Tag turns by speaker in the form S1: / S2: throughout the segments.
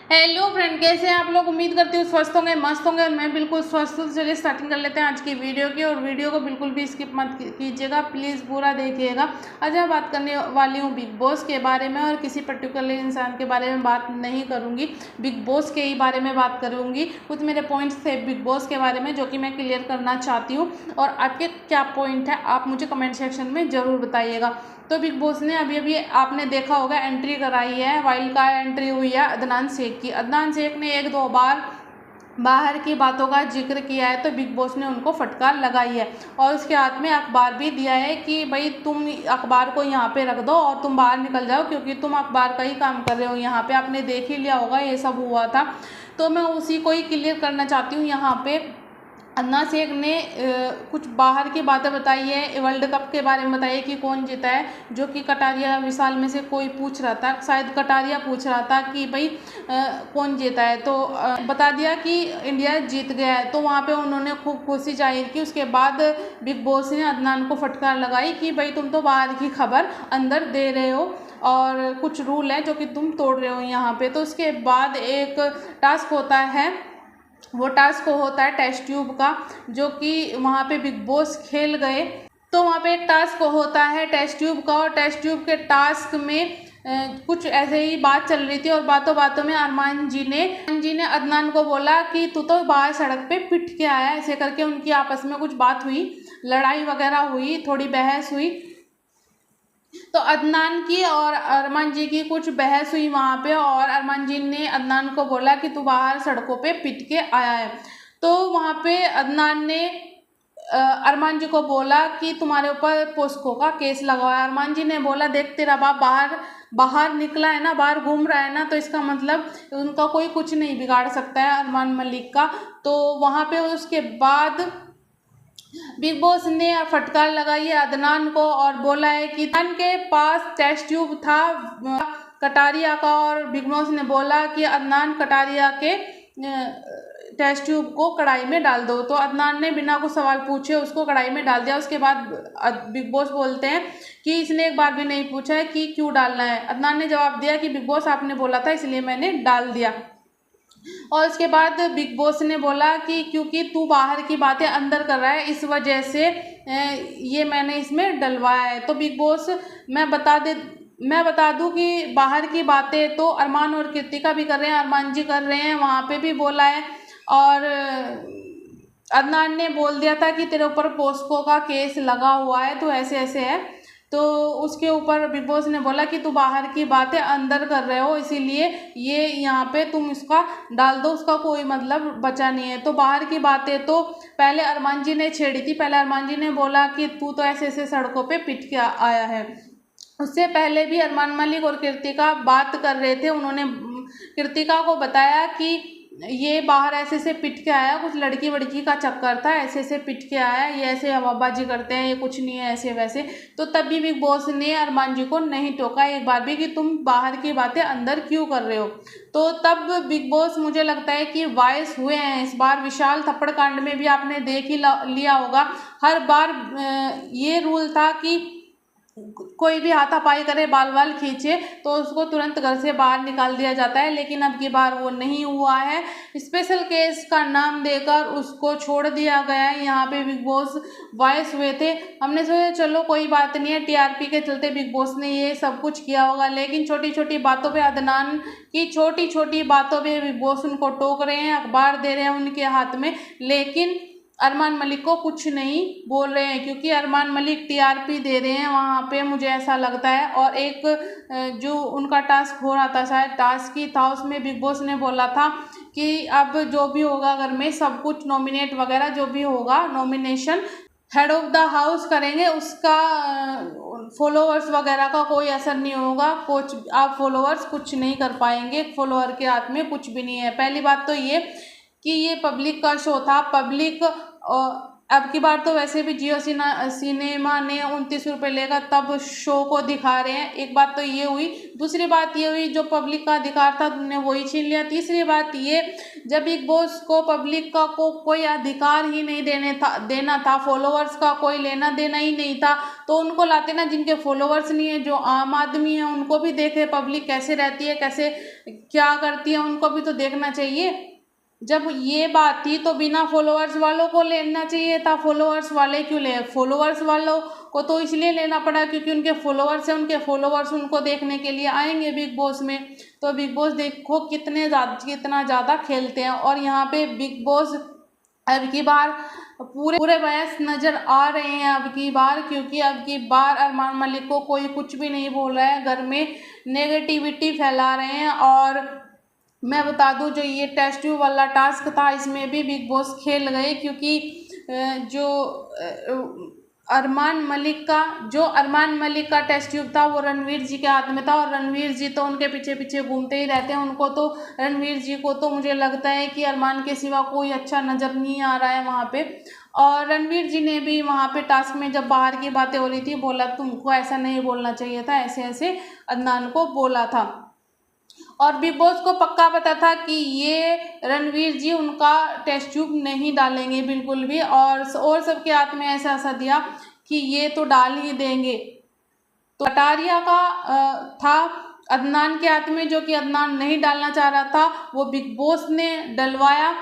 S1: Hello friend, कैसे हैं आप लोग। उम्मीद करती हूँ स्वस्थ होंगे, मस्त होंगे और मैं बिल्कुल स्वस्थ हूँ। चलिए स्टार्टिंग कर लेते हैं आज की वीडियो की। और वीडियो को बिल्कुल भी स्किप मत कीजिएगा, प्लीज़ पूरा देखिएगा। आज मैं बात करने वाली हूँ बिग बॉस के बारे में, और किसी पर्टिकुलर इंसान के बारे में बात नहीं करूँगी, बिग बॉस के ही बारे में बात करूँगी। कुछ मेरे पॉइंट्स थे बिग बॉस के बारे में जो कि मैं क्लियर करना चाहती हूँ, और आपके क्या पॉइंट है आप मुझे कमेंट सेक्शन में ज़रूर बताइएगा। तो बिग बॉस ने अभी अभी आपने देखा होगा एंट्री कराई है, वाइल्ड कार्ड एंट्री हुई है अदनान शेख की। अदनान शेख ने एक दो बार बाहर की बातों का जिक्र किया है, तो बिग बॉस ने उनको फटकार लगाई है और उसके हाथ में अखबार भी दिया है कि भाई तुम अखबार को यहाँ पे रख दो और तुम बाहर निकल जाओ, क्योंकि तुम अखबार का ही काम कर रहे हो यहाँ पे। आपने देख ही लिया होगा ये सब हुआ था, तो मैं उसी को ही क्लियर करना चाहती हूँ। यहाँ पे अदनान शेख ने कुछ बाहर की बातें बताई है, वर्ल्ड कप के बारे में बताइए कि कौन जीता है, जो कि कटारिया विशाल में से कोई पूछ रहा था, शायद कटारिया पूछ रहा था कि भाई कौन जीता है, तो बता दिया कि इंडिया जीत गया है। तो वहाँ पे उन्होंने खूब खुशी जाहिर की। उसके बाद बिग बॉस ने अदनान को फटकार लगाई कि भाई तुम तो बाहर की खबर अंदर दे रहे हो और कुछ रूल है जो कि तुम तोड़ रहे हो यहाँ पे। तो उसके बाद एक टास्क होता है, वो टास्क होता है टेस्ट ट्यूब का, जो कि वहाँ पे बिग बॉस खेल गए। तो वहाँ पे एक टास्क होता है टेस्ट ट्यूब का, और टेस्ट ट्यूब के टास्क में कुछ ऐसे ही बात चल रही थी, और बातों बातों में अरमान जी ने अदनान को बोला कि तू तो बाहर सड़क पे पिट के आया, ऐसे करके उनकी आपस में कुछ बात हुई, लड़ाई वगैरह हुई, थोड़ी बहस हुई। तो अदनान की और अरमान जी की कुछ बहस हुई वहाँ पे, और अरमान जी ने अदनान को बोला कि तू बाहर सड़कों पे पिट के आया है। तो वहाँ पे अदनान ने अरमान जी को बोला कि तुम्हारे ऊपर पोस्को का केस लगा हुआ है। अरमान जी ने बोला देख तेरा बाप बाहर बाहर निकला है ना, बाहर घूम रहा है ना, तो इसका मतलब उनका कोई कुछ नहीं बिगाड़ सकता है अरमान मलिक का। तो वहाँ पे उसके बाद बिग बॉस ने फटकार लगाई है अदनान को और बोला है कि अदनान के पास टेस्ट ट्यूब था कटारिया का, और बिग बॉस ने बोला कि अदनान कटारिया के टेस्ट ट्यूब को कढ़ाई में डाल दो। तो अदनान ने बिना कुछ सवाल पूछे उसको कढ़ाई में डाल दिया। उसके बाद बिग बॉस बोलते हैं कि इसने एक बार भी नहीं पूछा है कि क्यों डालना है। अदनान ने जवाब दिया कि बिग बॉस आपने बोला था इसलिए मैंने डाल दिया। और उसके बाद बिग बॉस ने बोला कि क्योंकि तू बाहर की बातें अंदर कर रहा है, इस वजह से ये मैंने इसमें डलवाया है। तो बिग बॉस मैं बता दूं कि बाहर की बातें तो अरमान और कृतिका भी कर रहे हैं, अरमान जी कर रहे हैं, वहाँ पे भी बोला है। और अदनान ने बोल दिया था कि तेरे ऊपर पोस्को का केस लगा हुआ है, तो ऐसे ऐसे है। तो उसके ऊपर बिग बॉस ने बोला कि तू बाहर की बातें अंदर कर रहे हो, इसीलिए ये यहाँ पे तुम इसका डाल दो, उसका कोई मतलब बचा नहीं है। तो बाहर की बातें तो पहले अरमान जी ने छेड़ी थी। पहले अरमान जी ने बोला कि तू तो ऐसे ऐसे सड़कों पे पिट के आया है। उससे पहले भी अरमान मलिक और कृतिका बात कर रहे थे। उन्होंने कृतिका को बताया कि ये बाहर ऐसे से पिट के आया, कुछ लड़की वड़की का चक्कर था, ऐसे से पिट के आया, ये ऐसे हवाबाजी करते हैं, ये कुछ नहीं है ऐसे वैसे। तो तब भी बिग बॉस ने अरमान जी को नहीं टोका एक बार भी कि तुम बाहर की बातें अंदर क्यों कर रहे हो। तो तब बिग बॉस मुझे लगता है कि वाइस हुए हैं इस बार। विशाल थप्पड़ कांड में भी आपने देख ही लिया होगा, हर बार ये रूल था कि कोई भी हाथापाई करे, बाल बाल खींचे, तो उसको तुरंत घर से बाहर निकाल दिया जाता है। लेकिन अब की बार वो नहीं हुआ है, स्पेशल केस का नाम देकर उसको छोड़ दिया गया है। यहाँ पे बिग बॉस वॉइस हुए थे, हमने सोचा चलो कोई बात नहीं है, टीआरपी के चलते बिग बॉस ने ये सब कुछ किया होगा। लेकिन छोटी छोटी बातों पे अदनान की छोटी छोटी बातों पे बिग बॉस उनको टोक रहे हैं, अखबार दे रहे हैं उनके हाथ में, लेकिन अरमान मलिक को कुछ नहीं बोल रहे हैं, क्योंकि अरमान मलिक टीआरपी दे रहे हैं वहाँ पे, मुझे ऐसा लगता है। और एक जो उनका टास्क हो रहा था, शायद टास्क ही था, उसमें बिग बॉस ने बोला था कि अब जो भी होगा घर में सब कुछ नॉमिनेट वगैरह जो भी होगा, nomination head of the house करेंगे, उसका फॉलोअर्स वगैरह का कोई असर नहीं होगा। कुछ आप फॉलोअर्स कुछ नहीं कर पाएंगे, फॉलोअर के हाथ में कुछ भी नहीं है। पहली बात तो ये कि ये पब्लिक का शो था, पब्लिक अब की बार तो वैसे भी जियो सिनेमा ने 29 रुपये लेगा तब शो को दिखा रहे हैं। एक बात तो ये हुई। दूसरी बात ये हुई, जो पब्लिक का अधिकार था तुमने वही छीन लिया। तीसरी बात ये, जब बिग बॉस को पब्लिक का कोई अधिकार ही नहीं देना था, फॉलोअर्स का कोई लेना देना ही नहीं था, तो उनको लाते ना जिनके फॉलोअर्स नहीं है, जो आम आदमी है, उनको भी देखे पब्लिक कैसे रहती है, कैसे क्या करती है, उनको भी तो देखना चाहिए। जब ये बात थी तो बिना फॉलोअर्स वालों को लेना चाहिए था। फॉलोअर्स वाले क्यों ले? फॉलोअर्स वालों को तो इसलिए लेना पड़ा क्योंकि उनके फॉलोअर्स हैं, उनके फॉलोअर्स उनको देखने के लिए आएंगे बिग बॉस में। तो बिग बॉस देखो कितना ज़्यादा खेलते हैं। और यहाँ पे बिग बॉस अब की बार पूरे बयास नज़र आ रहे हैं अब की बार, क्योंकि अब की बार अरमान मलिक को कोई कुछ भी नहीं बोल रहा है, घर में नेगेटिविटी फैला रहे हैं। और मैं बता दूं, जो ये टेस्ट ट्यूब वाला टास्क था इसमें भी बिग बॉस खेल गए, क्योंकि जो अरमान मलिक का टेस्ट ट्यूब था वो रणवीर जी के हाथ में था, और रणवीर जी तो उनके पीछे पीछे घूमते ही रहते हैं। उनको तो रणवीर जी को तो मुझे लगता है कि अरमान के सिवा कोई अच्छा नज़र नहीं आ रहा है वहाँ पे। और रणवीर जी ने भी वहाँ पे टास्क में जब बाहर की बातें हो रही थी बोला तुमको ऐसा नहीं बोलना चाहिए था, ऐसे ऐसे अदनान को बोला था। और बिग बॉस को पक्का पता था कि ये रणवीर जी उनका टेस्ट ट्यूब नहीं डालेंगे बिल्कुल भी, और सबके हाथ में ऐसा दिया कि ये तो डाल ही देंगे। तो कटारिया का था अदनान के हाथ में, जो कि अदनान नहीं डालना चाह रहा था, वो बिग बॉस ने डलवाया।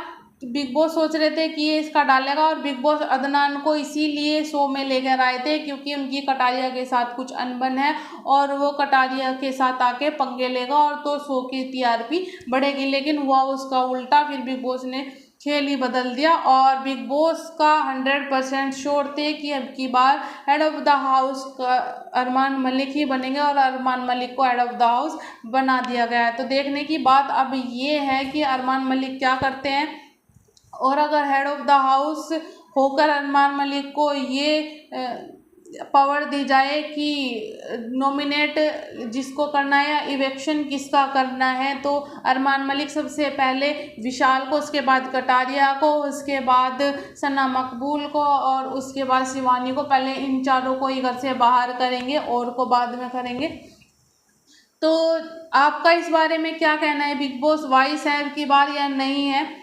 S1: बिग बॉस सोच रहे थे कि ये इसका डालेगा, और बिग बॉस अदनान को इसीलिए शो में लेकर आए थे क्योंकि उनकी कटारिया के साथ कुछ अनबन है, और वो कटारिया के साथ आके पंगे लेगा और तो शो की टीआरपी बढ़ेगी। लेकिन हुआ उसका उल्टा, फिर बिग बॉस ने खेल ही बदल दिया। और बिग बॉस का 100% श्योर थे कि अब की बार हेड ऑफ द हाउस का अरमान मलिक ही बनेंगे, और अरमान मलिक को हेड ऑफ द हाउस बना दिया गया है। तो देखने की बात अब ये है कि अरमान मलिक क्या करते हैं, और अगर हेड ऑफ द हाउस होकर अरमान मलिक को ये पावर दी जाए कि नॉमिनेट जिसको करना है या इवेक्शन किसका करना है, तो अरमान मलिक सबसे पहले विशाल को, उसके बाद कटारिया को, उसके बाद सना मकबूल को, और उसके बाद शिवानी को, पहले इन चारों को ही घर से बाहर करेंगे और को बाद में करेंगे। तो आपका इस बारे में क्या कहना है? बिग बॉस वाइस है की बार या नहीं है?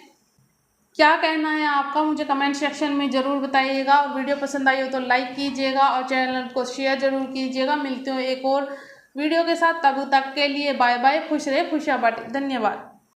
S1: क्या कहना है आपका, मुझे कमेंट सेक्शन में ज़रूर बताइएगा। और वीडियो पसंद आई हो तो लाइक कीजिएगा और चैनल को शेयर ज़रूर कीजिएगा। मिलते हो एक और वीडियो के साथ, तब तक के लिए बाय बाय। खुश रहे, खुशियाँ बांटे। धन्यवाद।